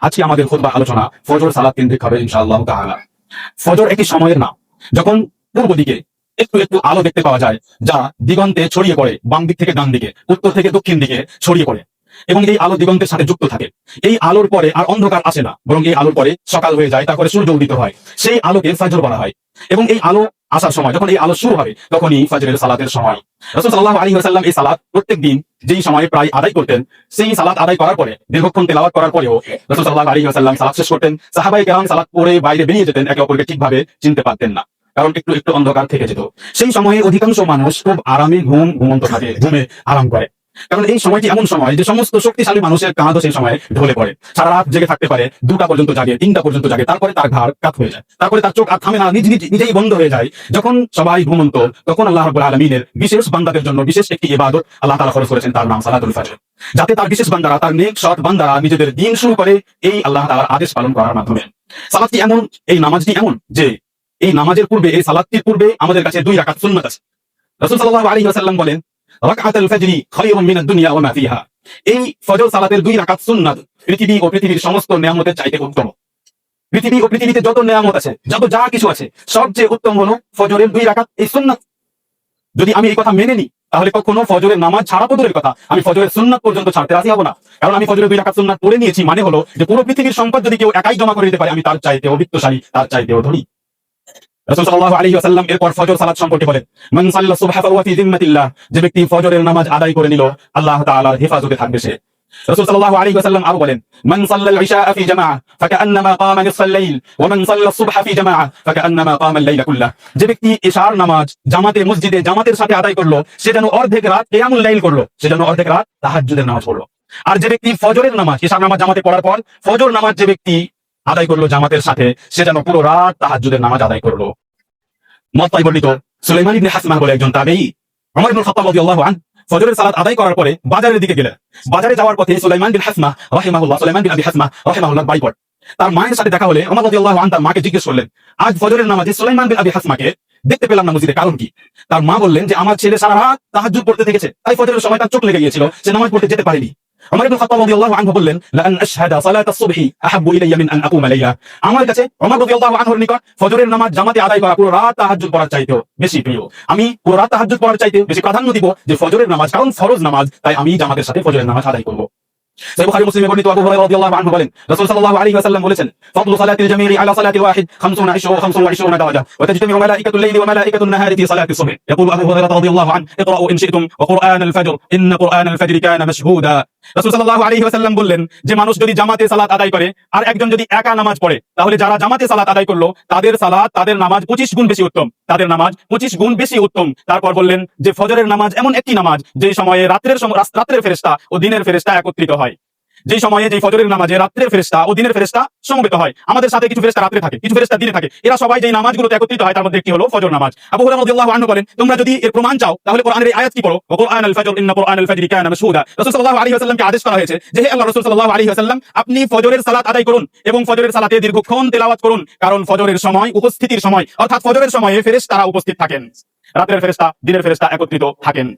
আজকে আমাদের খুতবা আলোচনা ফজর সালাত কেন্দ্রিক হবে ইনশাআল্লাহ তাআলা। ফজর একটি সময়ের নাম, যখন পূর্ব দিকে একটু একটু আলো দেখতে পাওয়া যায়, যা দিগন্তে ছড়িয়ে পড়ে, বাম দিক থেকে ডান দিকে, উত্তর থেকে দক্ষিণ দিকে ছড়িয়ে পড়ে, এবং এই আলো দিগন্তের সাথে যুক্ত থাকে। এই আলোর পরে আর অন্ধকার আসে না, বরং এই আলোর পরে সকাল হয়ে যায়, তারপরে সূর্য উদিত হয়। সেই আলোকে ফজর বলা হয়। এবং এই আলো আসার সময়, যখন এই আলো শুরু হবে, তখনই ফজরের সালাতের সময়। রাসূল সাল্লাল্লাহু আলাইহি ওয়াসাল্লাম এই সালাত প্রত্যেক দিন যেই সময়ে প্রায় আদায় করতেন, সেই সালাত আদায় করার পরে দীর্ঘক্ষণ তেলাওয়াত করার পরেও রাসূল সাল্লাল্লাহু আলাইহি ওয়াসাল্লাম সালাত শেষ করতেন। সাহাবায়ে কেরাম সালাত পড়ে বাইরে বেরিয়ে যেতেন, একে অপরকে ঠিকভাবে চিনতে পারতেন না, কারণ একটু একটু অন্ধকার থেকে যেত। সেই সময়ে অধিকাংশ মানুষ খুব আরামে ঘুমন্ত থাকে, ঘুমে আরাম করে। কারণ এই সময়টি এমন সময় যে সমস্ত শক্তিশালী মানুষের কাঁধও সেই সময় ঢলে পড়ে। সারা রাত জেগে থাকতে পারে, 2টা পর্যন্ত জাগে, 3টা পর্যন্ত জাগে, তারপরে তার ঘাড় কাত হয়ে যায়, তারপরে তার চোখ আর থামে না, নিজেই বন্ধ হয়ে যায়। যখন সবাই ঘুমন্ত, তখন আল্লাহ রাব্বুল আলামিনের বিশেষ বান্দাদের জন্য বিশেষ একটি ইবাদত আল্লাহ তাআলা ফরজ করেছেন, তার নাম সালাতুল ফজর। যাতে তার বিশেষ বান্দারা, তার নেক সৎ বান্দারা নিজেদের দিন শুরু করে এই আল্লাহ তাআলার আদেশ পালন করার মাধ্যমে। সালাতটি এমন, এই নামাজটি এমন যে এই নামাজের পূর্বে, এই সালাতটির পূর্বে আমাদের কাছে 2 রাকাত সুন্নাত আছে। রাসূল সাল্লাল্লাহু আলাইহি ওয়াসাল্লাম বলেন, রাকাতুল ফজরি খায়রুম মিনাদ দুনিয়া ওয়া মা ফিহা। এই ফজর সালাতের 2 রাকাত সুন্নাত পৃথিবী ও পৃথিবীর সমস্ত নিয়ামতের চাইতে উত্তম। পৃথিবী ও পৃথিবীতে যত নিয়ামত আছে, যা কিছু আছে, সবচেয়ে উত্তম হলো ফজরের 2 রাকাত এই সুন্নাত। যদি আমি এই কথা মেনে নিই, তাহলে কখনো ফজরের নামাজ ছাড়া তো দূরের কথা, আমি ফজরের সুন্নাত পর্যন্ত ছাড়তে রাজি হব না। কারণ আমি ফজরের 2 রাকাত সুন্নাত পড়ে নিয়েছি, মানে হলো যে পুরো পৃথিবীর সম্পদ যদি কেউ একাই জমা করে দিতে পারে, আমি তার চাইতেও বিত্তশালী, তার চাইতেও ধনী। রাসূল সাল্লাল্লাহু আলাইহি ওয়াসাল্লাম এরপর ফজর সালাত সম্পর্কে বলেন, মান সাল্লা সুবহা ফাহুয়া ফি যিম্মাতিল্লাহ। যে ব্যক্তি ফজরের নামাজ আদায় করে নিল, আল্লাহ তাআলার হেফাজতে থাকবে সে। রাসূল সাল্লাল্লাহু আলাইহি ওয়াসাল্লাম আরো বলেন, মান সাল্লাল ইশা ফি জামাআহ ফাকান্নামা কামা নিসফাল লাইল ওয়া মান সাল্লা সুবহা ফি জামাআহ ফাকান্নামা কামা আল-লাইলা কুল্লাহ। যে ব্যক্তি ইশার নামাজ জামাতে, মসজিদে জামাতের সাথে আদায় করলো, সে যেন অর্ধেক রাত কিয়ামুল লাইল করলো, সে যেন অর্ধেক রাত তাহাজ্জুদের নামাজ পড়লো। আর যে ব্যক্তি ফজরের নামাজ, ইশার নামাজ জামাতে পড়ার পর ফজর নামাজ যে ব্যক্তি আদায় করলো জামাতের সাথে, সে যেন পুরো রাত তাহাজ্জুদের নামাজ আদায় করলো। মুওয়াত্তায় বর্ণিত সুলাইমান ইবনে হাসমান বলে একজন তাবেঈ, ওমর ইবনে খাত্তাব রাদিয়াল্লাহু আনহু ফজরের সালাত আদায় করার পরে বাজারের দিকে গেলেন। বাজারে যাওয়ার পথে সুলাইমান বিন হাসমা রাহিমাহুল্লাহ, সুলাইমান বিন আবি হাসমা রাহিমাহুল্লাহ বাড়ি পড়ে। তার মায়ের সাথে দেখা হলে ওমর রাদিয়াল্লাহু আনহু তার মাকে জিজ্ঞেস করলেন, আজ ফজরের নামাজে সুলাইমান বিন আবি হাসমাকে দেখতে পেলাম না মসজিদে, কারণ কি? তার মা বললেন যে আমার ছেলে সারা রাত তাহাজ্জুদ পড়তে থেকেছে, তাই ফজরের সময় তার চোখ লেগে গিয়েছিল, সে নামাজ পড়তে যেতে পারেনি। ওমর ইবনে খাত্তাব রাদিয়াল্লাহু আনহু বললেন, লা আন আশহাদা সালাতাস সুবহি আহাব্বু ইলাইয়া মিন আন আকুমা লাইলা। আমার কাছে ওমর রাদিয়াল্লাহু আনহুর নিকট ফজরের নামাজ জামাতে আদায় করা পুরো রাত তাহাজ্জুদ পড়ার চাইতেও বেশি প্রিয়। আমি পুরো রাত তাহাজ্জুদ পড়ার চাইতে বেশি প্রাধান্য দিব যে ফজরের নামাজ, কারণ ফরজ নামাজ, তাই আমি জামাতের সাথে ফজরের নামাজ আদায় করব। সহিহ বুখারী মুসলিমে বর্ণিত আবু হুরায়রা রাদিয়াল্লাহু আনহু বলেন, রাসূল সাল্লাল্লাহু আলাইহি ওয়াসাল্লাম বলেছেন, ফাদলু সালাতিল জামি'i আলা সালাতিল ওয়াহিদ 25 দারাজা ওয়া তাজতামি'u মালাইকাতুল লাইলি ওয়া মালাইকাতুন নাহারি ফি সালাতিস সুবহ। ইয়াকুলু আবু হুরায়রা রাদিয়াল্লাহু আনহু, ইকরাউ ইন শি'তুম ওয়া কুরআনাল ফাজর ইন্না কুরআনাল ফাজরি কানা মাশহুদা। রাসূল সাল্লাল্লাহু আলাইহি ওয়াসাল্লাম বললেন যে মানুষ যদি জামাতে সালাত আদায় করে আর একজন যদি একা নামাজ পড়ে, তাহলে যারা জামাতে সালাত আদায় করলো তাদের সালাত, তাদের নামাজ 25 গুণ বেশি উত্তম, তাদের নামাজ 25 গুণ বেশি উত্তম। তারপর বললেন যে ফজরের নামাজ এমন একটি নামাজ যে সময়ে রাত্রের ফেরেশতা ও দিনের ফেরেশতা একত্রিত হয়। যে সময়ে যে ফজরের নামাজে রাত্রের ফেরেশতা ও দিনের ফেরেশতা সমবেত হয়। আমাদের সাথে কিছু ফেরেশতা রাতে থাকে, কিছু ফেরেশতা দিনে থাকে, এরা সবাই যে নামাজগুলোতে একত্রিত হয় তার মধ্যে একটি হলো ফজর নামাজ। আবু হুরায়রা রাদিয়াল্লাহু আনহু বলেন, তোমরা যদি এর প্রমাণ চাও তাহলে কোরআনের এই আয়াতটি পড়ো, ওয়া কুরআনাল ফাজর ইন্না কুরআনাল ফাজরি কানা মাশহুদা। রাসূল সাল্লাল্লাহু আলাইহি ওয়াসাল্লামকে আদেশ করা হয়েছে যে হে আল্লাহর রাসূল সাল্লাল্লাহু আলাইহি ওয়াসাল্লাম, আপনি ফজরের সালাত আদায় করুন এবং ফজরের সালাতে দীর্ঘক্ষণ তেলাওয়াত করুন, কারণ ফজরের সময় উপস্থিতির সময়, অর্থাৎ ফজরের সময়ে ফেরেশতারা উপস্থিত থাকেন, রাতের ফেরেশতা দিনের ফেরেশতা একত্রিত থাকেন।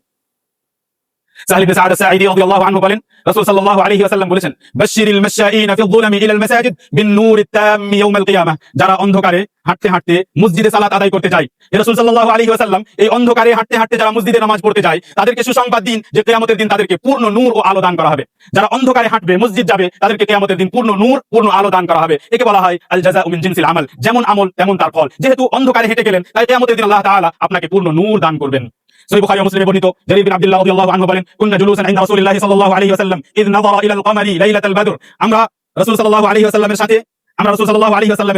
সাহল ইবনে সা'দ আস-সাঈদী রাদিয়াল্লাহু আনহু বলেন, রাসূল সাল্লাল্লাহু আলাইহি ওয়াসাল্লাম বলেছেন, বাশশিরিল মাশাঈনা ফি যুলামি ইলাল মাসাজিদ বিন নূরিত তাম্মি ইয়াউমাল কিয়ামাহ। যারা অন্ধকারে হাঁটতে হাঁটতে মসজিদে সালাত আদায় করতে যায়, রাসূল সাল্লাল্লাহু আলাইহি ওয়াসাল্লাম এই অন্ধকারে হাঁটতে হাঁটতে যারা মসজিদে নামাজ পড়তে যায়, তাদেরকে সুসংবাদ দিন যে কিয়ামতের দিন তাদেরকে পূর্ণ নূর ও আলো দান করা হবে। যারা অন্ধকারে হাঁটবে, মসজিদ যাবে, তাদেরকে কিয়ামতের দিন পূর্ণ নূর, পূর্ণ আলো দান করা হবে। একে বলা হয় আল জাযাউ মিন জিনসিল আমাল, যেমন আমল তেমন তার ফল। যেহেতু অন্ধকারে হেঁটে গেলেন, তাই কিয়ামতের দিন আল্লাহ তাআলা আপনাকে পূর্ণ নূর দান করবেন। সহিহ বুখারী ও মুসলিমে বর্ণিত জারীর বিন আব্দুল্লাহ রাদিয়াল্লাহু আনহু বলেন, কুননা জুলুসান ইনদা রাসূলিল্লাহ সাল্লাল্লাহু আলাইহি ওয়াসাল্লাম ইয নাযারা ইলাল কমারি লাইলাতাল বদর। আমরা রাসূল সাল্লাল্লাহু আলাইহি ওয়াসাল্লামের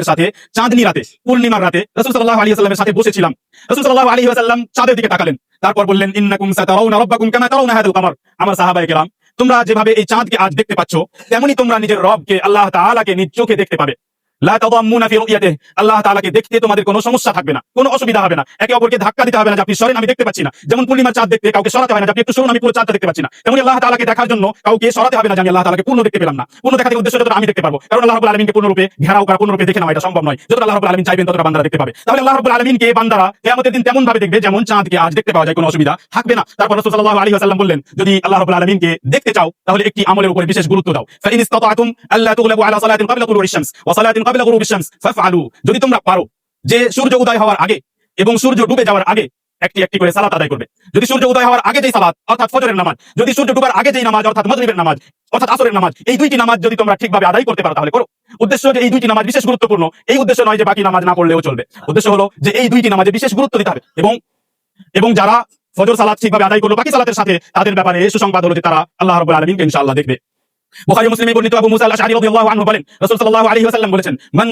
সাথে চাঁদনী রাতে, পূর্ণিমার রাতে রাসূল সাল্লাল্লাহু আলাইহি ওয়াসাল্লামের সাথে বসেছিলাম। রাসূল সাল্লাল্লাহু আলাইহি ওয়াসাল্লাম চাঁদের দিকে তাকালেন, তারপর বললেন, ইন্নাকুম সাতারাউনা রাব্বাকুম কামা তারাউনা হাদাল কমার। আমার সাহাবায়ে কেরাম, তোমরা যেভাবে এই চাঁদকে আজ দেখতে পাচ্ছ, তেমনি তোমরা নিজের রবকে, আল্লাহ তাআলাকে নিজ চোখে দেখতে পাবে। লা তাদাম্মুনা ফি রু'য়াতিহি, আল্লাহ তাআলাকে দেখতে তোমাদের কোনো সমস্যা থাকবে না, কোনো অসুবিধা হবে না, একে অপরকে ধাক্কা দিতে হবে না যে আপনি সরেন আমি দেখতে পাচ্ছি না। যেমন পূর্ণিমার চাঁদ দেখতে কাউকে সরাতে হয় না যে আপনি একটু সরুন আমি পুরো চাঁদটা দেখতে পাচ্ছি না, তেমনি আল্লাহ তাআলাকে দেখার জন্য কাউকে সরাতে হবে না যে আমি আল্লাহ তাআলাকে পূর্ণ দেখতে পেলাম না। পূর্ণ দেখার উদ্দেশ্য যতটা আমি দেখতে পারবো, কারণ আল্লাহ রাব্বুল আলামিনকে পূর্ণরূপে ঘেরাও করা, পূর্ণরূপে দেখে নেওয়া এটা সম্ভব নয়। যতটা আল্লাহ রাব্বুল আলামিন চাইবেন ততটা বান্দারা দেখতে পাবে। তাহলে আল্লাহ রাব্বুল আলামিনকে বান্দারা কিয়ামতের দিন তেমন ভাবে দেখবে যেমন চাঁদকে আজ দেখতে পাওয়া যায়, কোনো অসুবিধা থাকবে না। তারপর রাসূল সাল্লাল্লাহু আলাইহি ওয়াসাল্লাম বললেন, যদি আল্লাহ রাব্বুল আলামিনকে দেখতে চাও তাহলে একটি আমলের উপরে বিশেষ গুরুত্ব দাও। ফাইন ইসতাতা'তুম আল্লা তুগলাবু আলা সালাতিন ক্বাবলা তুলুইশ শামস ওয়া সালাতিন ক্বাবলা গুরুবিশ শামস ফাফআলু, যদি তোমরা পারো যে সূর্য উদয় হওয়ার আগে এবং সূর্য ডুবে যাওয়ার আগে একটি একটি করে সালাত আদায় করবে। যদি সূর্য উদয় হওয়ার আগে যেই সালাত অর্থাৎ ফজরের নামাজ, যদি সূর্য ডুবার আগে যেই নামাজ অর্থাৎ মাগরিবের নামাজ অর্থাৎ আসরের নামাজ, এই দুইটি নামাজ যদি তোমরা ঠিকভাবে আদায় করতে পারো তাহলে করো। উদ্দেশ্য যে এই দুইটি নামাজ বিশেষ গুরুত্বপূর্ণ, এই উদ্দেশ্য নয় যে বাকি নামাজ না পড়লেও চলবে। উদ্দেশ্য হলো যে এই দুইটি নামাজে বিশেষ গুরুত্ব দিতে হবে এবং যারা ফজর সালাত ঠিকভাবে আদায় করলো বাকি সালাতের সাথে, তাদের ব্যাপারে সুসংবাদ হলো যে তারা আল্লাহ রাব্বুল আলামিনকে ইনশাআল্লাহ দেখবে। বুখারী মুসলিমে বর্ণিত আবু মুসা আল-আশআরী রাদিয়াল্লাহু আনহু বলেন, রাসূল সাল্লাল্লাহু আলাইহি ওয়াসাল্লাম বলেছেন, মান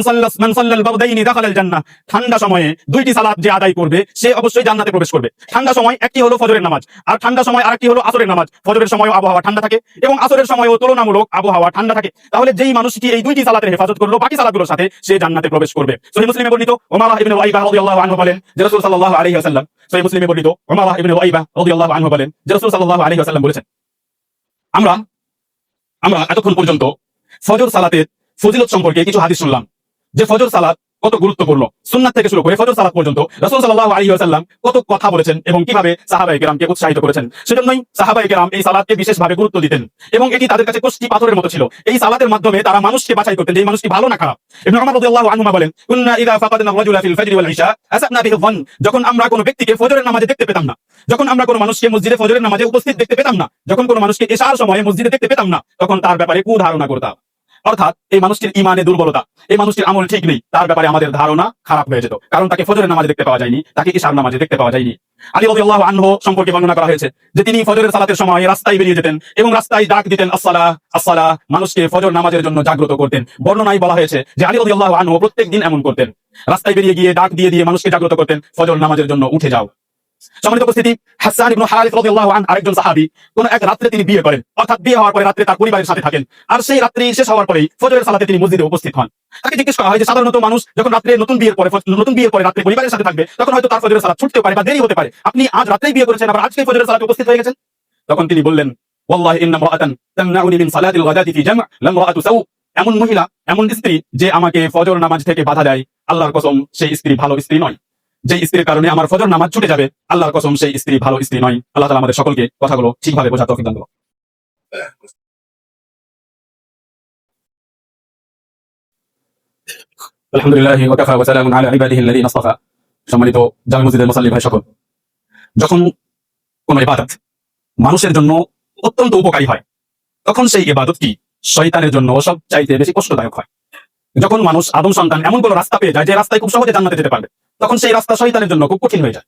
সাল্লাল বারদাইনি দাখালাল জান্নাহ, ঠান্ডা সময়ে দুইটি সালাত যে আদায় করবে সে অবশ্যই জান্নাতে প্রবেশ করবে। ঠান্ডা সময় একটি হলো ফজরের নামাজ, আর ঠান্ডা সময় আরেকটি হলো আসরের নামাজ। ফজরের সময়ও আবহাওয়া ঠান্ডা থাকে এবং আসরের সময়ও তুলনামূলক আবহাওয়া ঠান্ডা থাকে। তাহলে যেই মানুষটি এই দুইটি সালাতের হেফাজত করলো বাকি সালাতগুলোর সাথে, সে জান্নাতে প্রবেশ করবে। সহিহ মুসলিমে বর্ণিত উমারাহ ইবনে ওয়াইবা রাদিয়াল্লাহু আনহু বলেন যে রাসূল সাল্লাল্লাহু আলাইহি ওয়াসাল্লাম, সহিহ মুসলিমে বর্ণিত উমারাহ ইবনে ওয়াইবা রাদিয়াল্লাহু আনহু বলেন যে রাসূল সাল্লাল্লাহু আলাইহি ওয়াসাল্লাম বলেছেন, আমরা এতক্ষণ পর্যন্ত ফজর সালাতের ফজিলত সম্পর্কে কিছু হাদিস শুনলাম, যে ফজর সালাত কত গুরুত্বপূর্ণ। সুন্নাত থেকে শুরু করে ফজর সালাত পর্যন্ত রাসূল সাল্লাল্লাহু আলাইহি ওয়াসাল্লাম কত কথা বলেছেন এবং কিভাবে সাহাবায়ে কেরামকে উৎসাহিত করেছেন। সেজন্যই সাহাবায়ে কেরাম এই সালাতকে বিশেষভাবে গুরুত্ব দিতেন এবং এটি তাদের কাছে কষ্টি পাথরের মতো ছিল। এই সালাতের মাধ্যমে তারা মানুষকে বাছাই করতেন যে এই মানুষটি ভালো না খারাপ। ইবনে উমর রাদিয়াল্লাহু আনহুমা বলেন, কুন্না ইযা ফাকাদনা আর-রাজুলা ফিল ফাজরি ওয়াল ইশা আসাবনা বিহি যন, যখন আমরা কোনো ব্যক্তিকে ফজরের নামাজে দেখতে পেতাম না, যখন আমরা কোনো মানুষকে মসজিদে ফজরের নামাজে উপস্থিত দেখতে পেতাম না, যখন কোনো মানুষকে ইশার সময়ে মসজিদে দেখতে পেতাম না, তখন তার ব্যাপারে কুধারণা করতাম। অর্থাৎ এই মানুষটির ঈমানে দুর্বলতা, এই মানুষটির আমল ঠিক নেই, তার ব্যাপারে আমাদের ধারণা খারাপ হয়ে যেত, কারণ তাকে ফজরের নামাজে দেখতে পাওয়া যায়নি, তাকে ইশার নামাজে দেখতে পাওয়া যায়নি। আলী রাদিয়াল্লাহু আনহু সম্পর্কে বর্ণনা করা হয়েছে যে তিনি ফজরের সালাতের সময় রাস্তায় বেরিয়ে যেতেন এবং রাস্তায় ডাক দিতেন আসসালাহ আসসালাহ, মানুষকে ফজর নামাজের জন্য জাগ্রত করতেন। বর্ণনায় বলা হয়েছে যে আলী রাদিয়াল্লাহু আনহু প্রত্যেকদিন এমন করতেন, রাস্তায় বেরিয়ে গিয়ে ডাক দিয়ে মানুষকে জাগ্রত করতেন, ফজর নামাজের জন্য উঠে যাও। সম্মানিত উপস্থিতি, হাসান ইবনে হারিস রাদিয়াল্লাহু আনহু আরেকজন সাহাবী, কোন এক রাতে তিনি বিয়ে করেন, অর্থাৎ বিয়ে হওয়ার পরে রাতে তার পরিবারের সাথে থাকেন, আর সেই রাত্রি শেষ হওয়ার পরেই ফজরের সালাতে তিনি মসজিদে উপস্থিত হন। তাকে জিজ্ঞেস করা হয় যে সাধারণত মানুষ যখন রাতে নতুন বিয়ের পরে রাতে পরিবারের সাথে থাকবে তখন হয়তো তার ফজরের সালাত ছুটতে পারে বা দেরি হতে পারে, আপনি আজ রাতেই বিয়ে করেছেন আবার আজকে ফজরের সালাতে উপস্থিত হয়ে গেছেন। তখন তিনি বললেন, ওয়াল্লাহি ইন্না ইমরাআতান তামনাউনি মিন সালাতিল গাদাতি ফি জাম' লামরাআতু সাউ, এমন মহিলা, এমন স্ত্রী যে আমাকে ফজর নামাজ থেকে বাধা দেয়, আল্লাহর কসম সেই স্ত্রী ভালো স্ত্রী নয়। যে স্ত্রীর কারণে আমার ফজর নামাজ ছুটে যাবে, আল্লাহর কসম সেই স্ত্রী ভালো স্ত্রী নয়। আল্লাহ তাআলা আমাদের সকলকে কথাগুলো ঠিকভাবে বোঝার তৌফিক দান করুন। আলহামদুলিল্লাহি ওয়া কাফা ওয়া সালামুন আলা ইবাদিহি আল্লাযীনা ইসতাফা। সম্মানিত জামে মসজিদের মুসাল্লি ভাই সকল, যখন কোন ইবাদত মানুষের জন্য অত্যন্ত উপকারী হয় তখন সেই ইবাদতটি শয়তানের জন্য সবচাইতে বেশি কষ্টদায়ক হয়। যখন মানুষ আদম সন্তান এমন কোন রাস্তা পেয়ে যায় যে রাস্তায় খুব সহজে জান্নাতে যেতে পারবে, তখন সেই রাস্তা শয়তানের জন্য খুব কঠিন হয়ে যায়।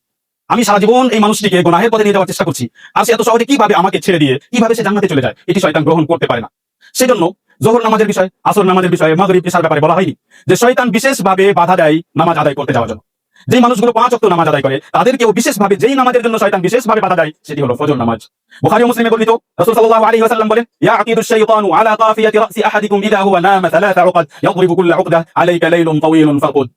আমি সারা জীবন এই মানুষটিকে গুনাহের পথে নিয়ে যাওয়ার চেষ্টা করছি, আর সে এত সহজে কিভাবে আমাকে ছেড়ে দিয়ে কিভাবে সে জান্নাতে চলে যায়, এটি শয়তান গ্রহণ করতে পারে না। সেজন্য যোহর নামাজের বিষয়, আসর নামাজের বিষয়ে, মাগরিব ইশার ব্যাপারে বলা হয়নি যে শয়তান বিশেষভাবে বাধা দেয় নামাজ আদায় করতে যাওয়ার জন্য। যেই মানুষগুলো 5 ওয়াক্ত নামাজ আদায় করে তাদেরকেও বিশেষভাবে যেই নামাজের জন্য শয়তান বিশেষভাবে বাধা দেয় সেটি হলো ফজর নামাজ। বুখারী ও মুসলিমে বর্ণিত রাসূল সাল্লাল্লাহু আলাইহি ওয়াসাল্লাম বলেন, ইয়াকিদু আশ-শাইতানু আলা কাফিয়াতি রাসি আহাদিকুম ইযা হুয়া নামা 3 উকাদ ইয়াদরিবু কুল্লা উকদা আলাইকা লাইলুন তাওয়ীলুন ফারকুদ।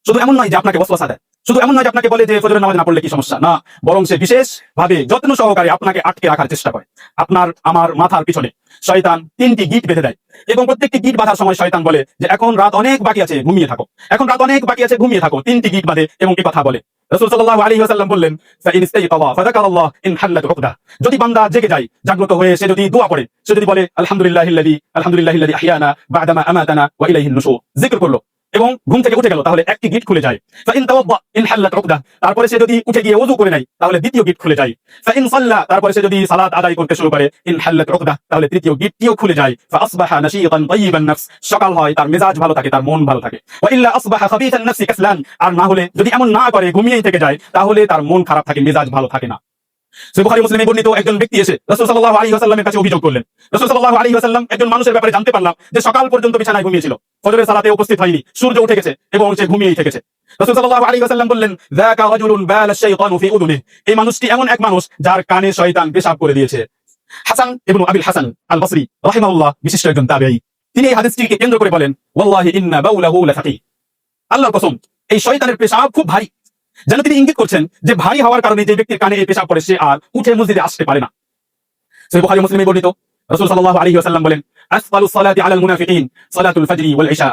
শুধু এমন নয় যে আপনাকে ওয়াসওয়াসা দেয়, শুধু এমন নয় যে আপনাকে বলে যে ফজরের নামাজ না পড়লে কি সমস্যা, না, বরং সে বিশেষভাবে যত্ন সহকারে আপনাকে আটকে রাখার চেষ্টা করে। আপনার আমার মাথার পিছনে শয়তান 3টি গিট বেঁধে দেয় এবং প্রত্যেকটি গিট বাঁধার সময় শয়তান বলে যে এখন রাত অনেক বাকি আছে, ঘুমিয়ে থাকো, এখন রাত অনেক বাকি আছে, ঘুমিয়ে থাকো। 3টি গিট বাঁধে এবং এই কথা বলে। রাসূল সাল্লাল্লাহু আলাইহি ওয়াসাল্লাম বললেন, ফাইন ইস্তাইকাযা ফাযাকারাল্লাহ ইন হাল্লাত উকদা, যদি বান্দা জেগে যায়, জাগ্রত হয়ে সে যদি দোয়া পড়ে, সে যদি বলে আলহামদুলিল্লাহিল্লাযী আহইয়ানা বা'দামা আমাতানা ওয়া ইলাইহিন নুশুর, জিকির করলো এবং ঘুম থেকে উঠে গেল, তাহলে একটি গিট খুলে যায়। ফাইন তাওয়াদ্দা ইন হাল্লাত উকদা, তারপরে সে যদি উঠে গিয়ে ওযু করে নেয় তাহলে দ্বিতীয় গিট খুলে যায়। ফাইন সাল্লা, তারপরে সে যদি সালাত আদায় করতে শুরু করে, ইন হাল্লাত উকদা, তাহলে তৃতীয় গিটটিও খুলে যায়। ফাআসবাহা নাশীতান তাইয়িবান নাফস, সকাল হয় তার মেজাজ ভালো থাকে, তার মন ভালো থাকে। ওয়া ইল্লা আসবাহা খাবীথান নাফসি কাসলান, আর না হলে যদি এমন না করে ঘুমিয়েই থেকে যায় তাহলে তার মন খারাপ থাকে, মেজাজ ভালো থাকে না। বুখারী মুসলিমে বর্ণিত একজন ব্যক্তি এসে রাসূল সাল্লাল্লাহু আলাইহি ওয়াসাল্লামের কাছে অভিযোগ করলেন। রাসূল সাল্লাল্লাহু আলাইহি ওয়াসাল্লাম একজন মানুষের ব্যাপারে জানতে পারলাম যে সকাল পর্যন্ত বিছানায় ঘুমিয়েছিল, ফজরের সালাতে উপস্থিত হয়নি, সূর্য উঠে গেছে এবং সে ঘুমিয়েই থেকেছে। রাসূল সাল্লাল্লাহু আলাইহি ওয়াসাল্লাম বললেন, যাকা রাজুলুন বালা আশ-শাইতানু ফি উযুনিহি, এই মানুষটি এমন এক মানুষ যার কানে শয়তান পেশাব করে দিয়েছে। হাসান ইবনে আবিল হাসান আল বসরি রাহিমাহুল্লাহ বিশিষ্ট একজন তাবেঈ, তিনি এই হাদিসটিকে কেন্দ্র করে বলেন, ওয়াল্লাহি ইন্না বাউলাহু লাসাকিক, আল্লাহর কসম এই শয়তানের পেশাব খুব ভারী। যেন তিনি ইঙ্গিত করছেন যে ভারী হওয়ার কারণে যে ব্যক্তির কানে এই পেশাব পড়ে সে আর উঠে মসজিদে আসতে পারে না। সহিহ বুখারী মুসলিমে বর্ণিত, রাসূল সাল্লাল্লাহু আলাইহি ওয়াসাল্লাম বলেন, আসফালুস সালাতি আলাল মুনাফিকিন সালাতুল ফজরি ওয়াল ইশা,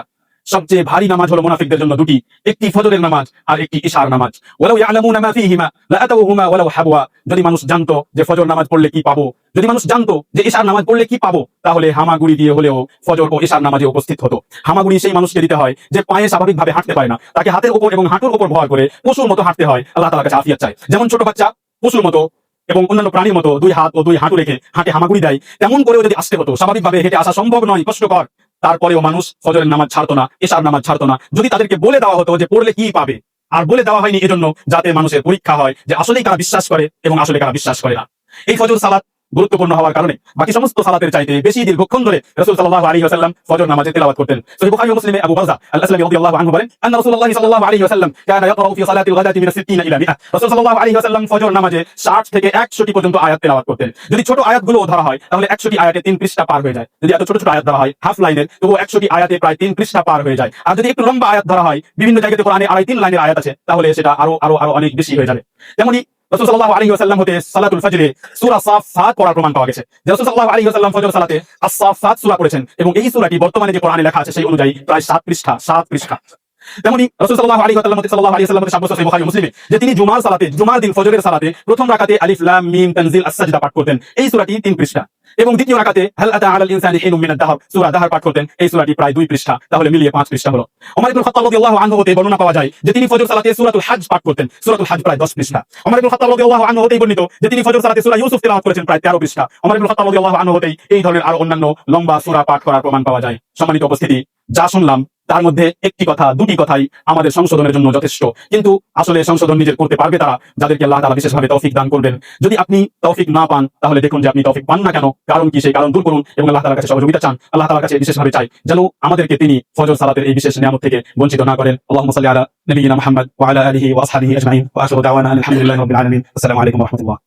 সবচেয়ে ভারী নামাজ হলো মুনাফিকদের জন্য দুটি, একটি ফজরের নামাজ আর একটি ইশার নামাজ। ওয়ালাউ ইয়ালামুনা মা ফীহিমা লাআতাউহুমা ওয়ালাউ হাবওয়া, যদি মানুষ জানতো যে ফজর নামাজ পড়লে কি পাবো, যদি মানুষ জানতো যে ইশার নামাজ পড়লে কি পাবো, তাহলে হামাগুড়ি দিয়ে হলেও ফজর ও ইশার নামাজে উপস্থিত হতো। হামাগুড়ি সেই মানুষকে দিতে হয় যে পায়ে স্বাভাবিকভাবে হাঁটতে পারে না, তাকে হাতের উপর এবং হাঁটুর উপর ভর করে পশুর মতো হাঁটতে হয়। আল্লাহ তাআলার কাছে আফিয়াত চায়। যেমন ছোট বাচ্চা পশুর মতো এবং অন্যান্য প্রাণীর মতো দুই হাত ও দুই হাঁটু রেখে হাঁটে হামাগুড়ি দেয়, তেমন করেও যদি আসতে হতো, স্বাভাবিকভাবে হেঁটে আসা সম্ভব নয়, কষ্টকর, তারপরেও মানুষ ফজরের নামাজ ছাড়তো না, ইশার নামাজ ছাড়তো না। যদি তাদেরকে বলে দেওয়া হতো যে পড়লে কি পাবে, আর বলে দেওয়া হয়নি এজন্য যাতে মানুষের পরীক্ষা হয় যে আসলেই কারা বিশ্বাস করে এবং আসলে কারা বিশ্বাস করে না। এই ফজর সালাত গুরুত্বপূর্ণ হওয়ার কারণে বাকি সমস্ত সালাতের চাইতে বেশি দীর্ঘক্ষণ ধরে রাসূল সাল্লাল্লাহু আলাইহি ওয়াসাল্লাম ফজর নামাজে তেলাওয়াত করতেন। সহিহ বুখারী ও মুসলিমে আবু বারজা আল-আসলামী রাদিয়াল্লাহু আনহু বলেন, আন্না রাসূলুল্লাহ সাল্লাল্লাহু আলাইহি ওয়াসাল্লাম কানা ইয়াকরাউ ফি সালাতিল গাদাতি মিন 60 ইলা 100। রাসূল সাল্লাল্লাহু আলাইহি ওয়াসাল্লাম ফজর নামাজে 60 থেকে 100টি পর্যন্ত আয়াত তেলাওয়াত করতেন। যদি ছোট আয়াতগুলো ধরা হয় তাহলে 100টি আয়াতে 3 পৃষ্ঠা পার হয়ে যায়। যদি এত ছোট ছোট আয়াত ধরা হয় হাফ লাইনের, তবুও 100টি আয়াতে প্রায় 3 পৃষ্ঠা পার হয়ে যায়। আর যদি একটু লম্বা আয়াত ধরা হয়, বিভিন্ন জায়গাতে কোরআনে 2.5-3 লাইনের আয়াত আছে, তাহলে সেটা আরো অনেক বেশি হয়ে যাবে। তেমনি রাসূল সাল্লাল্লাহু আলাইহি ওয়াসাল্লাম হতে সালাতুল ফজরে সূরা সাফফাত পড়ার প্রমাণ পাওয়া গেছে। রাসূল সাল্লাল্লাহু আলাইহি ওয়াসাল্লাম ফজর সালাতে আস-সাফফাত সূরা পড়েছেন এবং এই সূরাটি বর্তমানে যে কোরআনে লেখা আছে সেই অনুযায়ী প্রায় 7 পৃষ্ঠা। তেমনি রাসূল সাল্লাল্লাহু আলাইহি ওয়াসাল্লাম সাব্যস্ত সহিহ বুখারী মুসলিমে যে তিনি জুমার দিন ফজরের সালাতে প্রথম রাকাতে আলিফ লাম মিম তানজিল আস-সাজদা পাঠ করতেন, এই সূরাটি 3 পৃষ্ঠা, এবং দ্বিতীয় রাকাতে হাল আতা আলাল ইনসানি হিনুম মিনাদ দাহর সূরা দাহর পাঠ করতেন, এই সূরাটি প্রায় 2 পৃষ্ঠা, তাহলে মিলিয়ে 5 পৃষ্ঠা হলো। ওমর ইবনে খাত্তাব রাদিয়াল্লাহু আনহু হতে বর্ণনা পাওয়া যায় যে তিনি ফজর সালাতে সূরাতুল হজ পাঠ করতেন, সূরাতুল হজ প্রায় 10 পৃষ্ঠা। ওমর ইবনে খাত্তাব রাদিয়াল্লাহু আনহু হতে বর্ণিত যে তিনি ফজর সালাতে সূরা ইউসুফ তেলাওয়াত করেছেন প্রায় 13 পৃষ্ঠা। ওমর ইবনে খাত্তাব রাদিয়াল্লাহু আনহু হতে এই ধরনের আরো অন্যান্য লম্বা সূরা পাঠ করার প্রমাণ পাওয়া যায়। সম্মানিত উপস্থিতি, যা শুনলাম তার মধ্যে একটি কথা দুটি কথাই আমাদের সংশোধনের জন্য যথেষ্ট, কিন্তু আসলে সংশোধন নিজের করতে পারবে তারা যাদেরকে আল্লাহ তাআলা বিশেষভাবে তৌফিক দান করবেন। যদি আপনি তৌফিক না পান তাহলে দেখুন যে আপনি তৌফিক পান না কেন, কারণ কি, সেই কারণ দূর করুন এবং আল্লাহ তাআলার কাছে সহযোগিতা চান। আল্লাহ তাআলার কাছে বিশেষভাবে চাই যেন আমাদেরকে তিনি ফজর সালাতের এই বিশেষ নিয়ামত থেকে বঞ্চিত না করেন। আল্লাহুম্মা সাল্লি আলা নবিয়িনা মুহাম্মদ ওয়া আলা আলিহি ওয়া আসহাবিহি আজমাইন ওয়া আখিরু দাওয়ানা আলহামদুলিল্লাহি রাব্বিল আলামিন। আসসালামু আলাইকুম ওয়া রাহমাতুল্লাহ।